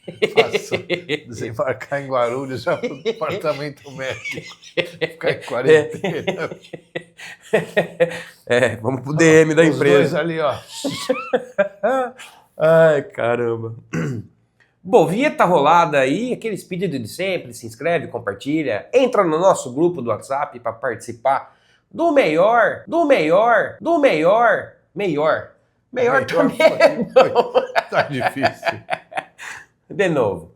Faço desembarcar em Guarulhos já para o departamento médico. Ficar em quarentena. Vamos pro DM da Os empresa. dois ali, ó. Ai, caramba. Bom, vinheta rolada aí, aqueles pedidos de sempre, se inscreve, compartilha, entra no nosso grupo do WhatsApp para participar do melhor também. Tá difícil. De novo.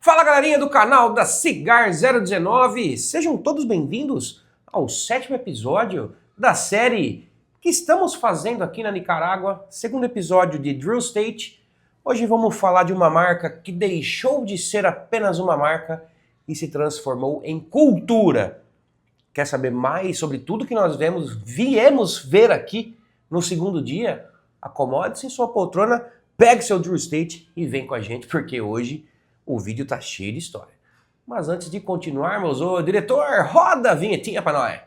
Fala, galerinha do canal da Cigar 019, sejam todos bem-vindos ao 7º episódio da série que estamos fazendo aqui na Nicarágua, segundo episódio de Drew Estate. Hoje vamos falar de uma marca que deixou de ser apenas uma marca e se transformou em cultura. Quer saber mais sobre tudo que nós viemos ver aqui no segundo dia? Acomode-se em sua poltrona, pegue seu Drew Estate e vem com a gente, porque hoje o vídeo tá cheio de história. Mas antes de continuarmos, ô diretor, roda a vinhetinha pra nós.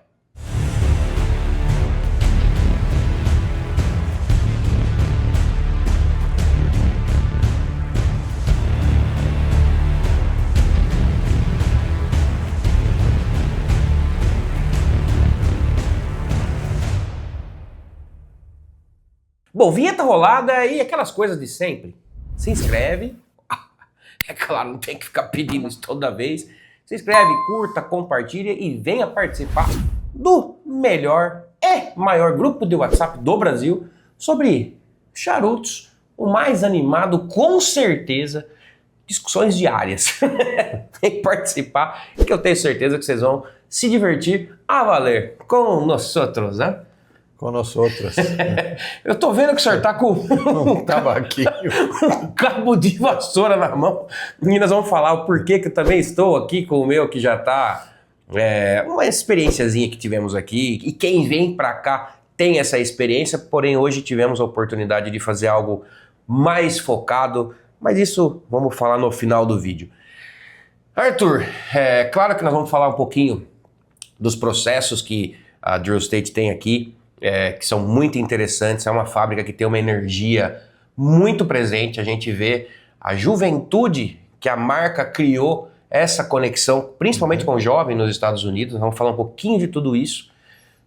Bom, vinheta rolada e aquelas coisas de sempre. Se inscreve. É claro, não tem que ficar pedindo isso toda vez. Se inscreve, curta, compartilha e venha participar do melhor e maior grupo de WhatsApp do Brasil sobre charutos, o mais animado, com certeza, discussões diárias. Tem que participar, que eu tenho certeza que vocês vão se divertir a valer com nós outros, né? Com nós outros. Eu tô vendo que o senhor tá com Um tabaquinho. um cabo de vassoura na mão. E nós vamos falar o porquê que eu também estou aqui com o meu, que já tá uma experiênciazinha que tivemos aqui. E quem vem pra cá tem essa experiência, porém hoje tivemos a oportunidade de fazer algo mais focado. Mas isso vamos falar no final do vídeo. Arthur, claro que nós vamos falar um pouquinho dos processos que a Drew Estate tem aqui. Que são muito interessantes, é uma fábrica que tem uma energia muito presente, a gente vê a juventude que a marca criou, essa conexão, principalmente com o jovem nos Estados Unidos, vamos falar um pouquinho de tudo isso.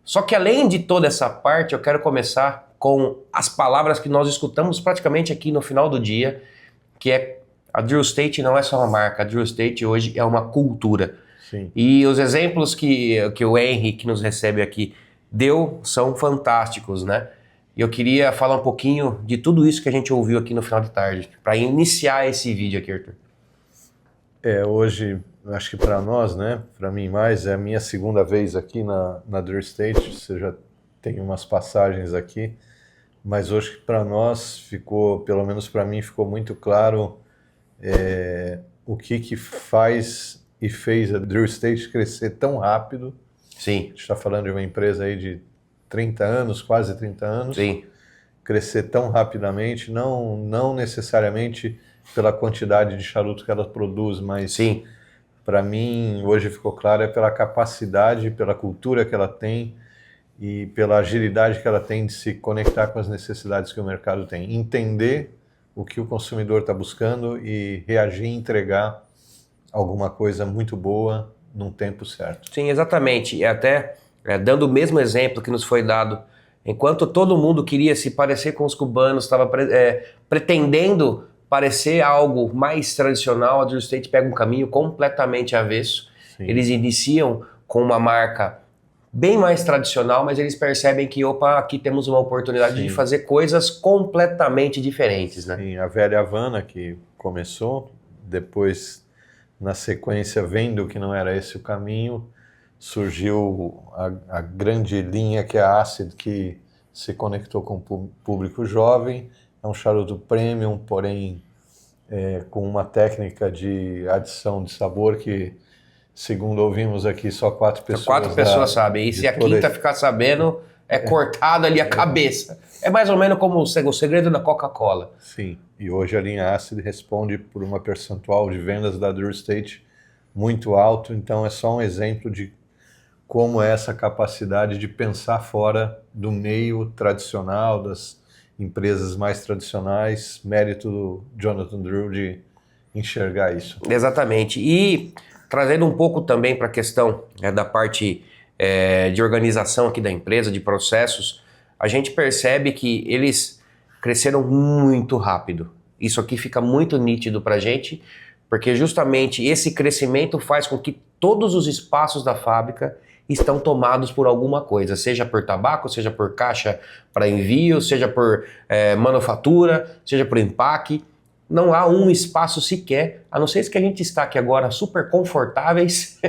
Só que além de toda essa parte, eu quero começar com as palavras que nós escutamos praticamente aqui no final do dia, que é a Drew Estate não é só uma marca, a Drew Estate hoje é uma cultura. Sim. E os exemplos que o Henry, que nos recebe aqui, são fantásticos, né? E eu queria falar um pouquinho de tudo isso que a gente ouviu aqui no final de tarde, para iniciar esse vídeo aqui, Arthur. Hoje, acho que para nós, né? Para mim mais, é a minha segunda vez aqui na Drew Estate. Você já tem umas passagens aqui, mas hoje para nós ficou, pelo menos para mim, ficou muito claro o que faz e fez a Drew Estate crescer tão rápido. Sim. A gente está falando de uma empresa aí de 30 anos, quase 30 anos. Sim. Crescer tão rapidamente, não necessariamente pela quantidade de charuto que ela produz, mas para mim, hoje ficou claro, é pela capacidade, pela cultura que ela tem e pela agilidade que ela tem de se conectar com as necessidades que o mercado tem. Entender o que o consumidor está buscando e reagir e entregar alguma coisa muito boa num tempo certo. Sim, exatamente. E até dando o mesmo exemplo que nos foi dado, enquanto todo mundo queria se parecer com os cubanos, estava pretendendo parecer algo mais tradicional, a Drew Estate pega um caminho completamente avesso. Sim. Eles iniciam com uma marca bem mais tradicional, mas eles percebem que, aqui temos uma oportunidade de fazer coisas completamente diferentes, né? Sim, a velha Havana que começou, depois, na sequência, vendo que não era esse o caminho, surgiu a grande linha que é a Acid, que se conectou com o público jovem. É um charuto premium, porém com uma técnica de adição de sabor que, segundo ouvimos aqui, só 4 pessoas... 4 pessoas sabem, e se a quinta ficar sabendo, cortado ali a cabeça. É mais ou menos como o segredo da Coca-Cola. Sim, e hoje a linha Acid responde por uma percentual de vendas da Drew Estate muito alto, então é só um exemplo de como é essa capacidade de pensar fora do meio tradicional, das empresas mais tradicionais, mérito do Jonathan Drew de enxergar isso. Exatamente. E trazendo um pouco também para a questão da parte de organização aqui da empresa, de processos, a gente percebe que eles cresceram muito rápido. Isso aqui fica muito nítido para a gente, porque justamente esse crescimento faz com que todos os espaços da fábrica estão tomados por alguma coisa, seja por tabaco, seja por caixa para envio, seja por manufatura, seja por empaque. Não há um espaço sequer, a não ser que a gente está aqui agora super confortáveis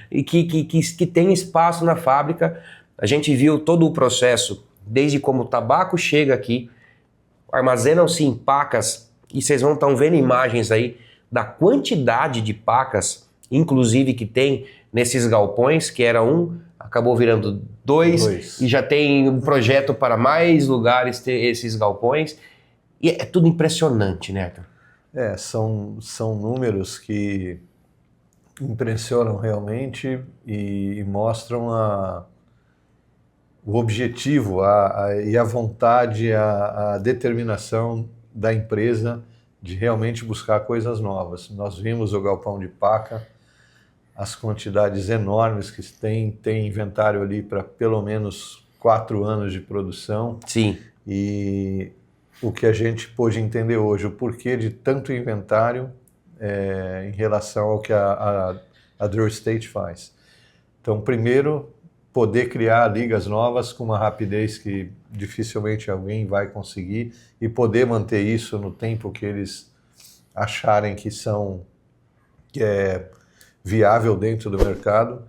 e que tem espaço na fábrica. A gente viu todo o processo, desde como o tabaco chega aqui, armazenam-se em pacas, e vocês vão estar vendo imagens aí da quantidade de pacas, inclusive que tem nesses galpões, que era um, acabou virando dois, e já tem um projeto para mais lugares ter esses galpões. E é tudo impressionante, né, Arthur? São números que impressionam realmente e mostram o objetivo e a vontade, a determinação da empresa de realmente buscar coisas novas. Nós vimos o galpão de paca, as quantidades enormes que tem inventário ali para pelo menos 4 anos de produção. Sim. E o que a gente pôde entender hoje, o porquê de tanto inventário em relação ao que a Drew Estate faz. Então, primeiro, poder criar ligas novas com uma rapidez que dificilmente alguém vai conseguir e poder manter isso no tempo que eles acharem que é viável dentro do mercado.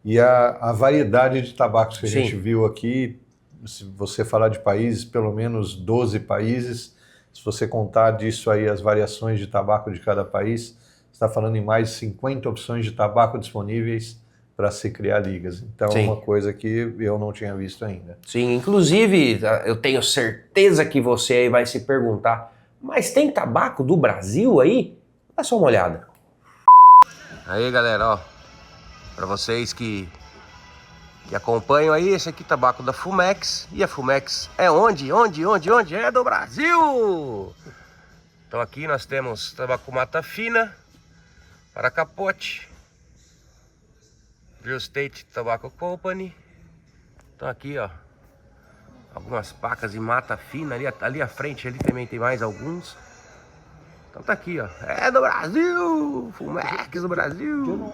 E a variedade de tabacos que a gente viu aqui, se você falar de países, pelo menos 12 países, se você contar disso aí as variações de tabaco de cada país, você está falando em mais de 50 opções de tabaco disponíveis para se criar ligas. Então é uma coisa que eu não tinha visto ainda. Sim, inclusive eu tenho certeza que você aí vai se perguntar, mas tem tabaco do Brasil aí? Dá só uma olhada. Aí galera, ó, para vocês que acompanham aí, esse aqui tabaco da Fumex. E a Fumex é onde? É do Brasil! Então aqui nós temos tabaco Mata Fina para capote, Drew Estate Tobacco Company. Então aqui, ó, algumas pacas de Mata Fina, ali à frente ali também tem mais alguns. Então tá aqui, ó, é do Brasil, Fumex do Brasil.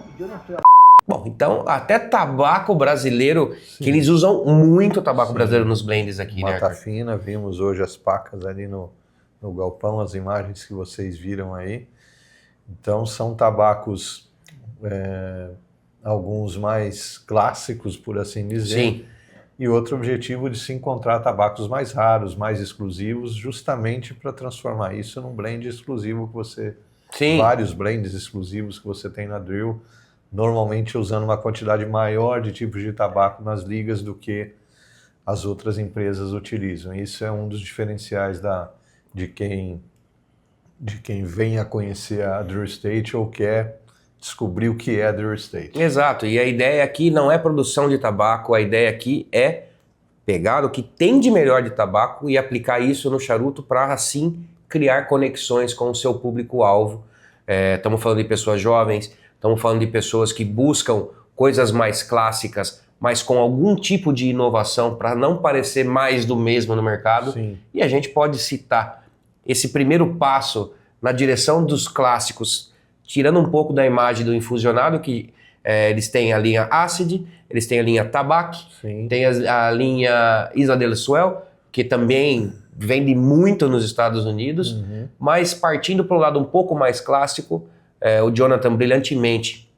Bom, então até tabaco brasileiro, que eles usam muito tabaco brasileiro nos blends aqui, né, Mata Fina, vimos hoje as pacas ali no galpão, as imagens que vocês viram aí. Então são tabacos, alguns mais clássicos, por assim dizer. Sim. E outro objetivo de se encontrar tabacos mais raros, mais exclusivos, justamente para transformar isso num blend exclusivo que você... Sim. Vários blends exclusivos que você tem na Drew, normalmente usando uma quantidade maior de tipos de tabaco nas ligas do que as outras empresas utilizam. Isso é um dos diferenciais de quem vem a conhecer a Drew Estate ou quer descobrir o que é a Drew Estate. Exato, e a ideia aqui não é produção de tabaco, a ideia aqui é pegar o que tem de melhor de tabaco e aplicar isso no charuto para assim criar conexões com o seu público-alvo. Estamos falando de pessoas jovens, estamos falando de pessoas que buscam coisas mais clássicas, mas com algum tipo de inovação para não parecer mais do mesmo no mercado. Sim. E a gente pode citar esse primeiro passo na direção dos clássicos, tirando um pouco da imagem do infusionado, que eles têm a linha Acid, eles têm a linha Tabac, tem a linha Isla del Swell, que também vende muito nos Estados Unidos, mas partindo para o lado um pouco mais clássico, o Jonathan brilhantemente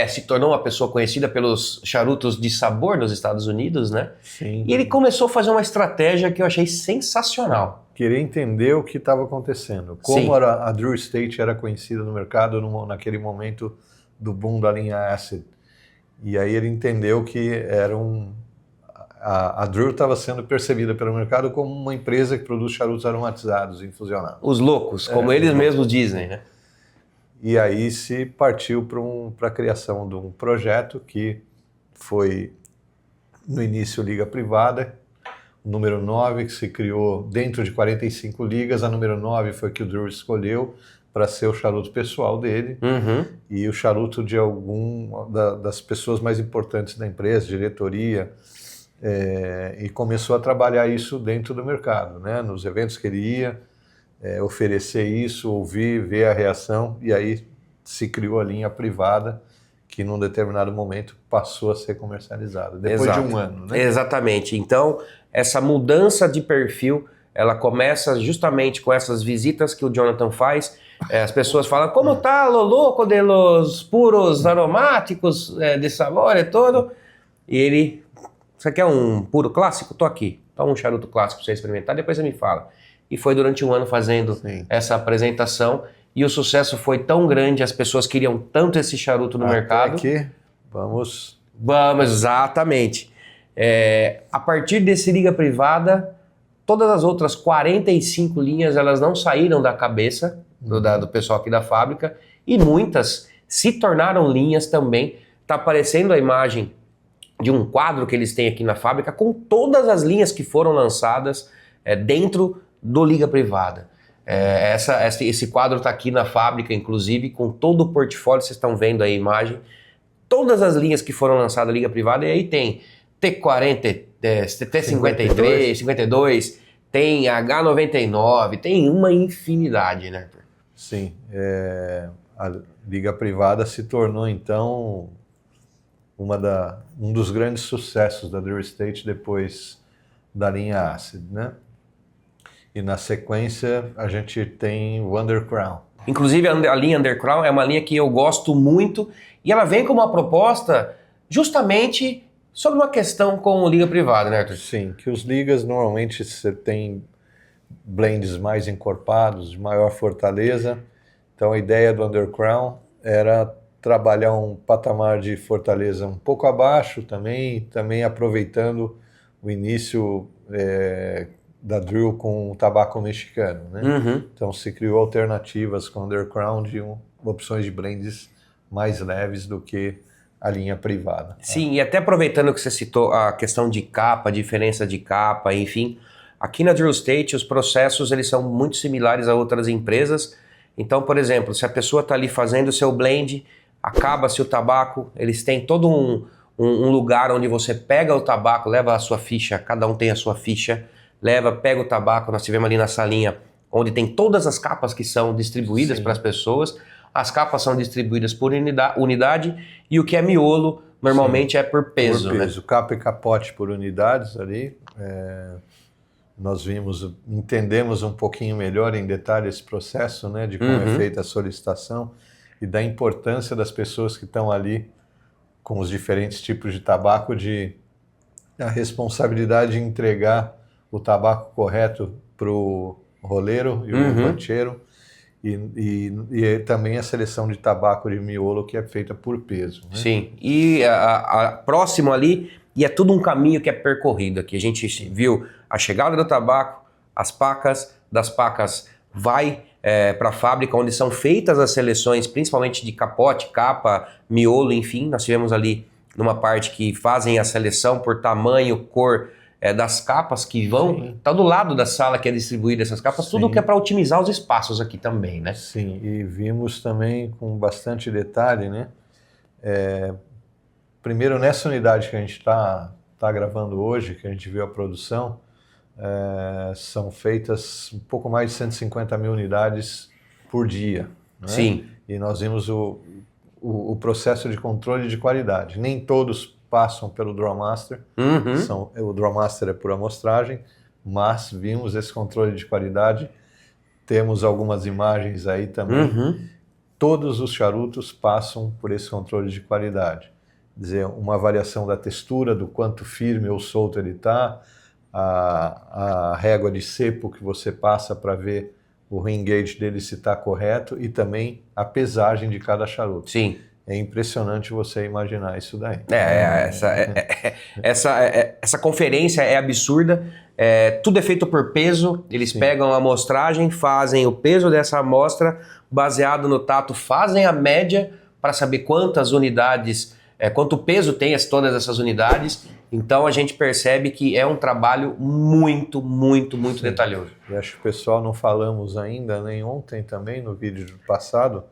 se tornou uma pessoa conhecida pelos charutos de sabor nos Estados Unidos, né? Sim. E ele começou a fazer uma estratégia que eu achei sensacional. Querer entender o que estava acontecendo. Como a Drew Estate era conhecida no mercado naquele momento do boom da linha Acid. E aí ele entendeu que era a Drew estava sendo percebida pelo mercado como uma empresa que produz charutos aromatizados, infusionados. Os loucos, como eles mesmos dizem, né? E aí se partiu para a criação de um projeto que foi, no início, liga privada, número 9, que se criou dentro de 45 ligas. A número 9 foi que o Drew escolheu para ser o charuto pessoal dele, e o charuto de das pessoas mais importantes da empresa, diretoria, e começou a trabalhar isso dentro do mercado, né? Nos eventos que ele ia, oferecer isso, ouvir, ver a reação, e aí se criou a linha privada, que num determinado momento passou a ser comercializada, depois de um ano, né? Exatamente. Então, essa mudança de perfil, ela começa justamente com essas visitas que o Jonathan faz. As pessoas falam, como tá lo louco de los puros aromáticos de sabor e todo? E ele, você quer um puro clássico? Tô aqui. Toma um charuto clássico para você experimentar, depois você me fala. E foi durante um ano fazendo essa apresentação, e o sucesso foi tão grande, as pessoas queriam tanto esse charuto no mercado. Que vamos, exatamente. A partir desse Liga Privada, todas as outras 45 linhas, elas não saíram da cabeça do pessoal aqui da fábrica, e muitas se tornaram linhas também. Tá aparecendo a imagem de um quadro que eles têm aqui na fábrica com todas as linhas que foram lançadas dentro do Liga Privada. Esse quadro está aqui na fábrica, inclusive, com todo o portfólio. Vocês estão vendo aí a imagem, todas as linhas que foram lançadas Liga Privada, e aí tem T40, T53, 52, tem H99, tem uma infinidade, né? Sim, a Liga Privada se tornou então um dos grandes sucessos da Drew Estate depois da linha Acid, né? E na sequência a gente tem o Undercrown. Inclusive a linha Undercrown é uma linha que eu gosto muito, e ela vem com uma proposta justamente sobre uma questão com o Liga Privada, né, Arthur? Sim, que os ligas normalmente você tem blends mais encorpados, de maior fortaleza. Então a ideia do Undercrown era trabalhar um patamar de fortaleza um pouco abaixo também aproveitando o início da Drew com o tabaco mexicano, né? Então se criou alternativas com Undercrown de opções de blends mais leves do que a linha privada. Sim, e até aproveitando que você citou a questão de capa, diferença de capa, enfim, aqui na Drew Estate os processos eles são muito similares a outras empresas. Então, por exemplo, se a pessoa está ali fazendo o seu blend, acaba-se o tabaco, eles têm todo um lugar onde você pega o tabaco, leva a sua ficha, cada um tem a sua ficha, pega o tabaco. Nós tivemos ali na salinha onde tem todas as capas que são distribuídas para as pessoas. As capas são distribuídas por unidade, e o que é miolo normalmente é por peso. Por peso, né? Capa e capote por unidades ali. Nós entendemos um pouquinho melhor em detalhe esse processo, né, de como é feita a solicitação e da importância das pessoas que estão ali com os diferentes tipos de tabaco, a responsabilidade de entregar o tabaco correto para o roleiro e o bancheiro, e também a seleção de tabaco de miolo que é feita por peso. Né? Sim, e próximo ali, e é tudo um caminho que é percorrido aqui. A gente viu a chegada do tabaco, as pacas, das pacas vai para a fábrica, onde são feitas as seleções, principalmente de capote, capa, miolo, enfim. Nós tivemos ali numa parte que fazem a seleção por tamanho, cor das capas que vão. Está do lado da sala que é distribuída essas capas, tudo que é para otimizar os espaços aqui também, né? Sim, e vimos também com bastante detalhe, né? Primeiro, nessa unidade que a gente está gravando hoje, que a gente viu a produção, são feitas um pouco mais de 150 mil unidades por dia. Né? Sim. E nós vimos o processo de controle de qualidade. Nem todos passam pelo Drawmaster, o Drawmaster é por amostragem, mas vimos esse controle de qualidade, temos algumas imagens aí também. Todos os charutos passam por esse controle de qualidade. Quer dizer, uma avaliação da textura, do quanto firme ou solto ele está, a régua de cepo que você passa para ver o ring gauge dele se está correto, e também a pesagem de cada charuto. Sim. É impressionante você imaginar isso daí. Essa conferência é absurda. Tudo é feito por peso. Eles pegam a amostragem, fazem o peso dessa amostra, baseado no tato, fazem a média para saber quantas unidades quanto peso tem todas essas unidades. Então a gente percebe que é um trabalho muito, muito, muito detalhoso. E acho que o pessoal não falamos ainda, nem ontem também, no vídeo do passado,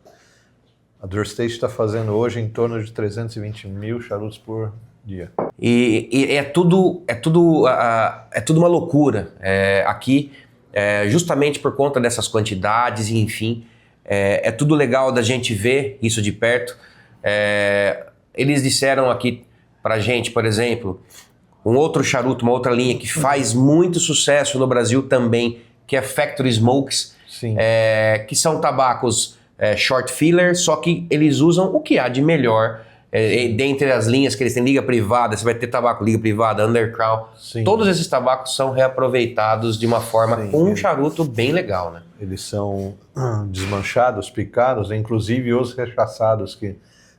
a Drill State está fazendo hoje em torno de 320 mil charutos por dia. E é tudo uma loucura aqui, justamente por conta dessas quantidades, e enfim, é tudo legal da gente ver isso de perto. Eles disseram aqui pra gente, por exemplo, um outro charuto, uma outra linha que faz muito sucesso no Brasil também, que é Factory Smokes, que são tabacos short filler, só que eles usam o que há de melhor. Dentre as linhas que eles têm, liga privada, você vai ter tabaco liga privada, undercrown. Todos esses tabacos são reaproveitados de uma forma com um charuto bem legal, né? Eles são desmanchados, picados, inclusive os rechaçados que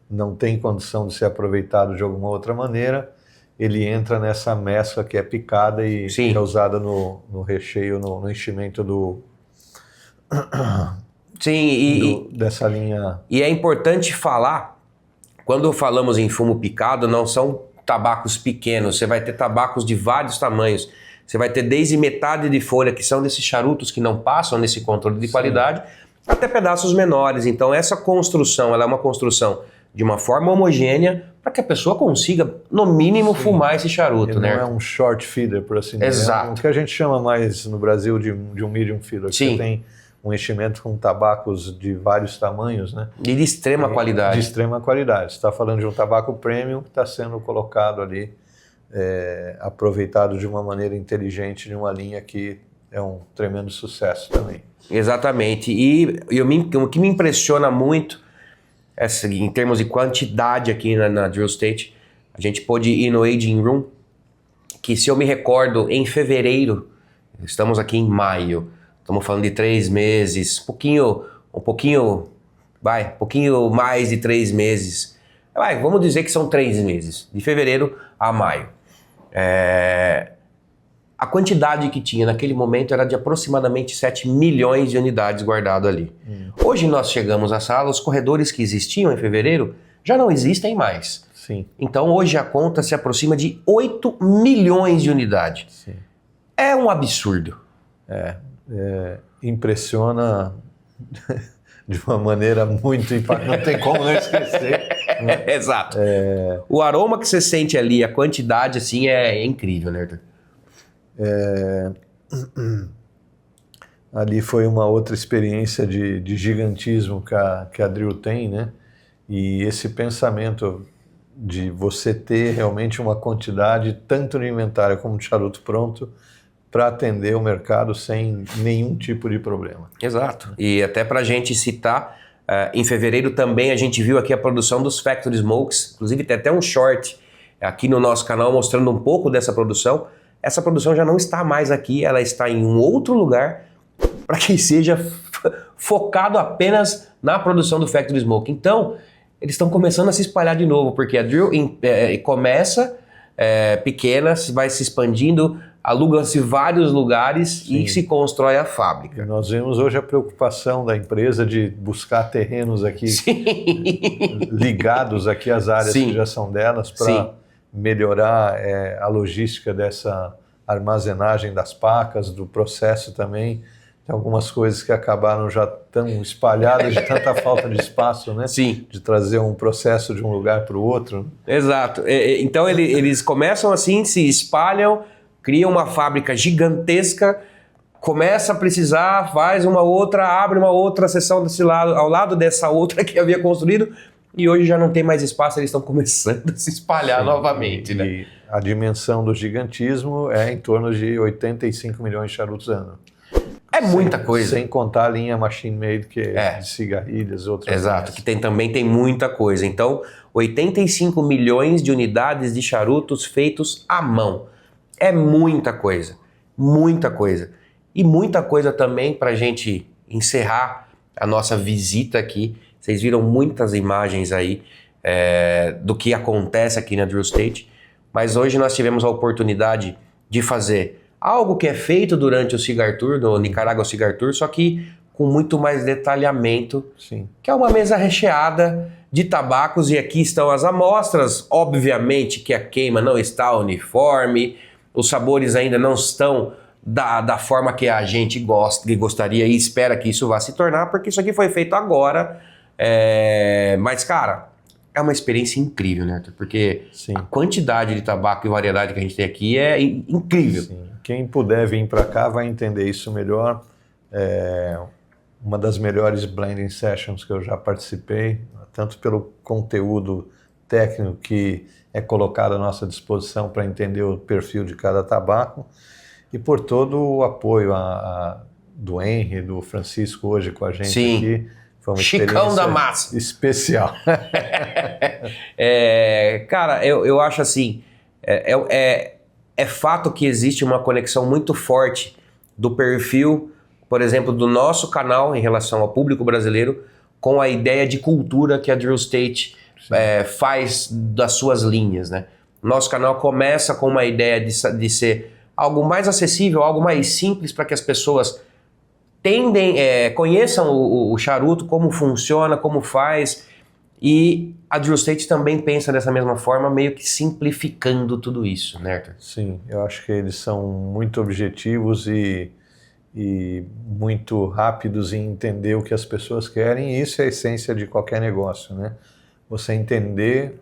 não tem condição de ser aproveitado de alguma outra maneira, ele entra nessa mescla que é picada e é usada no recheio, no enchimento dessa linha. E é importante falar, quando falamos em fumo picado, não são tabacos pequenos, você vai ter tabacos de vários tamanhos. Você vai ter desde metade de folha, que são desses charutos que não passam nesse controle de qualidade, até pedaços menores. Então essa construção, ela é uma construção de uma forma homogênea para que a pessoa consiga, no mínimo, fumar esse charuto. Não é um short feeder, por assim dizer. Exato. É o que a gente chama mais no Brasil de um medium feeder. Você tem um enchimento com tabacos de vários tamanhos, né? E de extrema qualidade. De extrema qualidade. Você está falando de um tabaco premium que está sendo colocado ali, aproveitado de uma maneira inteligente, de uma linha que é um tremendo sucesso também. Exatamente. E o que me impressiona muito, em termos de quantidade aqui na Drill State, a gente pôde ir no Aging Room, que se eu me recordo, em fevereiro, estamos aqui em maio, estamos falando de 3 meses, um pouquinho mais de 3 meses. Vamos dizer que são 3 meses, de fevereiro a maio. A quantidade que tinha naquele momento era de aproximadamente 7 milhões de unidades guardado ali. Hoje nós chegamos à sala, os corredores que existiam em fevereiro já não existem mais. Então hoje a conta se aproxima de 8 milhões de unidades. É um absurdo. Impressiona de uma maneira muito impactante, não tem como não esquecer. Né? Exato. O aroma que você sente ali, a quantidade assim é incrível, né, Arthur? Ali foi uma outra experiência de gigantismo que a Drill tem, né? E esse pensamento de você ter realmente uma quantidade tanto de inventário como de charuto pronto para atender o mercado sem nenhum tipo de problema. Exato. E até para a gente citar, em fevereiro também a gente viu aqui a produção dos Factory Smokes, inclusive tem até um short aqui no nosso canal mostrando um pouco dessa produção. Essa produção já não está mais aqui, ela está em um outro lugar para que seja focado apenas na produção do Factory Smoke. Então, eles estão começando a se espalhar de novo, porque a Drill começa pequena, vai se expandindo, aluga-se vários lugares e se constrói a fábrica. Nós vemos hoje a preocupação da empresa de buscar terrenos aqui ligados aqui às áreas que já são delas para melhorar a logística dessa armazenagem das pacas, do processo também. Tem algumas coisas que acabaram já tão espalhadas de tanta falta de espaço, né? De trazer um processo de um lugar para o outro. Exato. Então eles começam assim, se espalham, criam uma fábrica gigantesca, começa a precisar, faz uma outra, abre uma outra seção desse lado, ao lado dessa outra que havia construído, e hoje já não tem mais espaço, eles estão começando a se espalhar novamente. Né? E a dimensão do gigantismo é em torno de 85 milhões de charutos ano. É muita coisa. Sem contar a linha machine made, que é de cigarrilhas, outras. Exato, que também tem muita coisa. Então, 85 milhões de unidades de charutos feitos à mão. É muita coisa, muita coisa. E muita coisa também para a gente encerrar a nossa visita aqui. Vocês viram muitas imagens aí do que acontece aqui na Drill State, mas hoje nós tivemos a oportunidade de fazer algo que é feito durante o Cigar Tour, do Nicaragua Cigar Tour, só que com muito mais detalhamento, Sim. que é uma mesa recheada de tabacos, e aqui estão as amostras. Obviamente que a queima não está uniforme, os sabores ainda não estão da forma que a gente gostaria e espera que isso vá se tornar, porque isso aqui foi feito agora. Mas, cara, é uma experiência incrível, né, Arthur? Porque Sim. a quantidade de tabaco e variedade que a gente tem aqui é incrível. Sim. Quem puder vir para cá vai entender isso melhor. Uma das melhores blending sessions que eu já participei, tanto pelo conteúdo técnico que é colocado à nossa disposição para entender o perfil de cada tabaco, e por todo o apoio do Henry, do Francisco hoje com a gente. Sim. Aqui. Foi uma Chicão da massa. Especial. Cara, eu acho assim, é fato que existe uma conexão muito forte do perfil, por exemplo, do nosso canal em relação ao público brasileiro, com a ideia de cultura que a Drew Estate faz das suas linhas, né? Nosso canal começa com uma ideia de ser algo mais acessível, algo mais simples, para que as pessoas conheçam o charuto, como funciona, como faz. E a Drew Estate também pensa dessa mesma forma, meio que simplificando tudo isso, né, Arthur? Sim, eu acho que eles são muito objetivos e muito rápidos em entender o que as pessoas querem, e isso é a essência de qualquer negócio, né? Você entender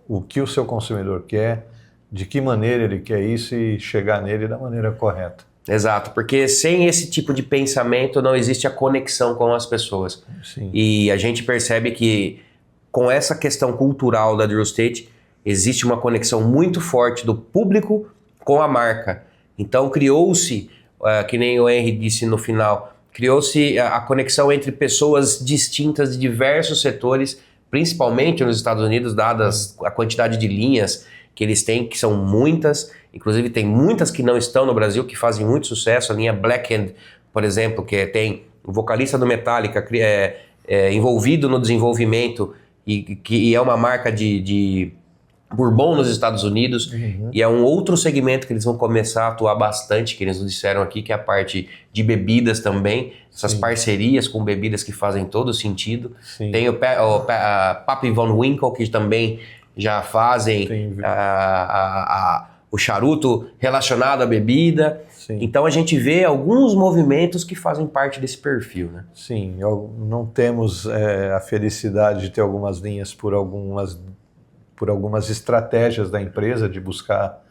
o que o seu consumidor quer, de que maneira ele quer isso e chegar nele da maneira correta. Exato, porque sem esse tipo de pensamento não existe a conexão com as pessoas. Sim. E a gente percebe que com essa questão cultural da Drew Estate existe uma conexão muito forte do público com a marca. Então criou-se, que nem o Henry disse no final, criou-se a conexão entre pessoas distintas de diversos setores, principalmente nos Estados Unidos, dadas a quantidade de linhas que eles têm, que são muitas. Inclusive tem muitas que não estão no Brasil, que fazem muito sucesso. A linha Blackened, por exemplo, que tem o vocalista do Metallica envolvido no desenvolvimento, e é uma marca de bourbon nos Estados Unidos. Uhum. E é um outro segmento que eles vão começar a atuar bastante, que eles nos disseram aqui, que é a parte de bebidas também. Essas Sim. parcerias com bebidas que fazem todo sentido. Sim. Tem a Pappy Van Winkle, que também já fazem o charuto relacionado à bebida. Sim. Então a gente vê alguns movimentos que fazem parte desse perfil, né? Sim, não temos a felicidade de ter algumas linhas por algumas estratégias da empresa de buscar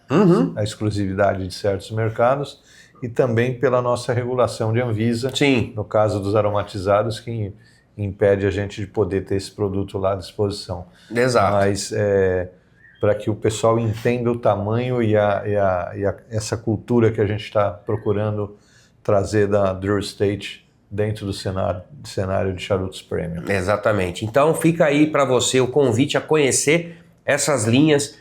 a exclusividade de certos mercados, e também pela nossa regulação de Anvisa. Sim. No caso dos aromatizados, que impede a gente de poder ter esse produto lá à disposição. Exato. Mas para que o pessoal entenda o tamanho e essa cultura que a gente está procurando trazer da Drew Estate dentro do cenário de charutos premium. Exatamente. Então fica aí para você o convite a conhecer essas linhas.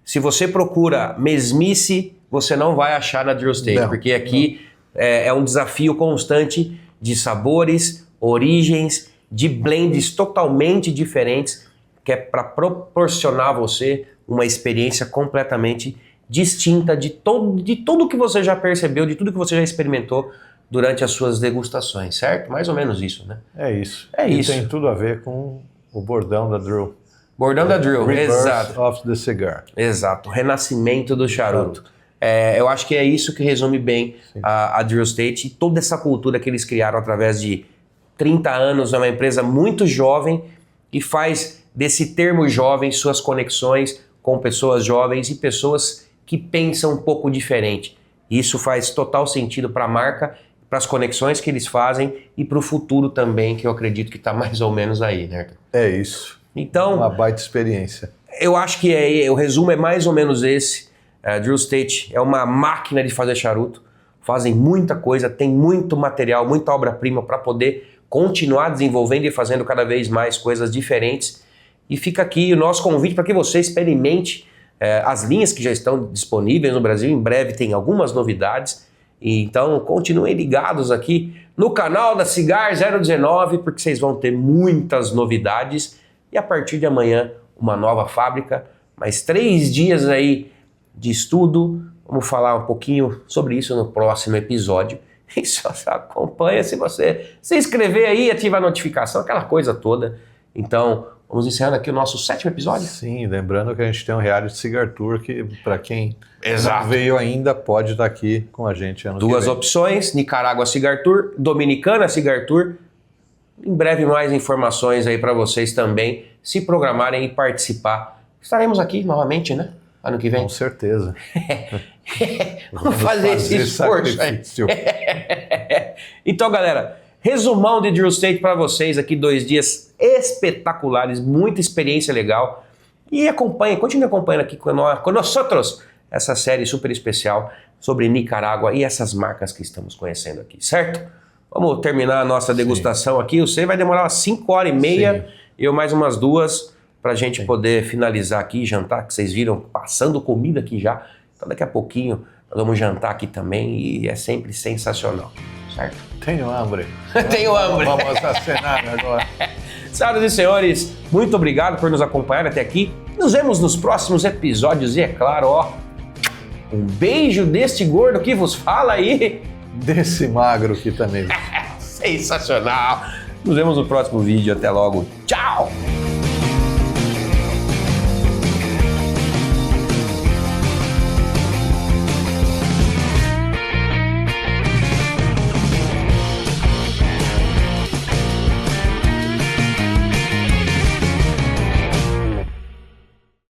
Se você procura mesmice, você não vai achar na Drew Estate, porque aqui é um desafio constante de sabores, origens, de blends totalmente diferentes, que é para proporcionar a você uma experiência completamente distinta de tudo que você já percebeu, de tudo que você já experimentou durante as suas degustações, certo? Mais ou menos isso, né? É isso. É isso. Tem tudo a ver com o bordão da Drew. Bordão da Drew, exato. of the cigar. Exato, o renascimento do charuto. Eu acho que é isso que resume bem a Drew Estate e toda essa cultura que eles criaram através de 30 anos. É uma empresa muito jovem e faz desse termo jovem suas conexões com pessoas jovens e pessoas que pensam um pouco diferente. Isso faz total sentido para a marca, para as conexões que eles fazem e para o futuro também, que eu acredito que está mais ou menos aí, né? É isso. Então, uma baita experiência. Eu acho que o resumo é mais ou menos esse. A Drew Estate é uma máquina de fazer charuto. Fazem muita coisa, tem muito material, muita obra-prima para poder continuar desenvolvendo e fazendo cada vez mais coisas diferentes. E fica aqui o nosso convite para que você experimente as linhas que já estão disponíveis no Brasil. Em breve tem algumas novidades. Então continuem ligados aqui no canal da Cigar 019, porque vocês vão ter muitas novidades. E a partir de amanhã, uma nova fábrica, mais 3 dias aí de estudo. Vamos falar um pouquinho sobre isso no próximo episódio. E só acompanha se você se inscrever aí, ativar a notificação, aquela coisa toda. Então, vamos encerrando aqui o nosso 7º episódio. Sim, lembrando que a gente tem um reality Cigar Tour que, para quem não veio ainda, pode estar aqui com a gente ano que vem. 2 opções, Nicarágua Cigar Tour, Dominicana Cigar Tour. Em breve mais informações aí para vocês também se programarem e participar. Estaremos aqui novamente, né? Ano que vem. Com certeza. Vamos fazer esse esforço aí. Então, galera, resumão de Drew Estate para vocês aqui, 2 dias espetaculares, muita experiência legal. E continue acompanhando aqui com nós outros essa série super especial sobre Nicarágua e essas marcas que estamos conhecendo aqui, certo? Vamos terminar a nossa degustação aqui. Você vai demorar umas 5h30, eu mais umas 2 para a gente poder finalizar aqui, jantar, que vocês viram passando comida aqui já. Então daqui a pouquinho nós vamos jantar aqui também e é sempre sensacional, certo? Tenho hambre. Tenho hambre. Vamos acenar agora. Senhoras e senhores, muito obrigado por nos acompanhar até aqui. Nos vemos nos próximos episódios e é claro, ó, um beijo deste gordo que vos fala aí. Desse magro que também. Sensacional. Nos vemos no próximo vídeo. Até logo. Tchau.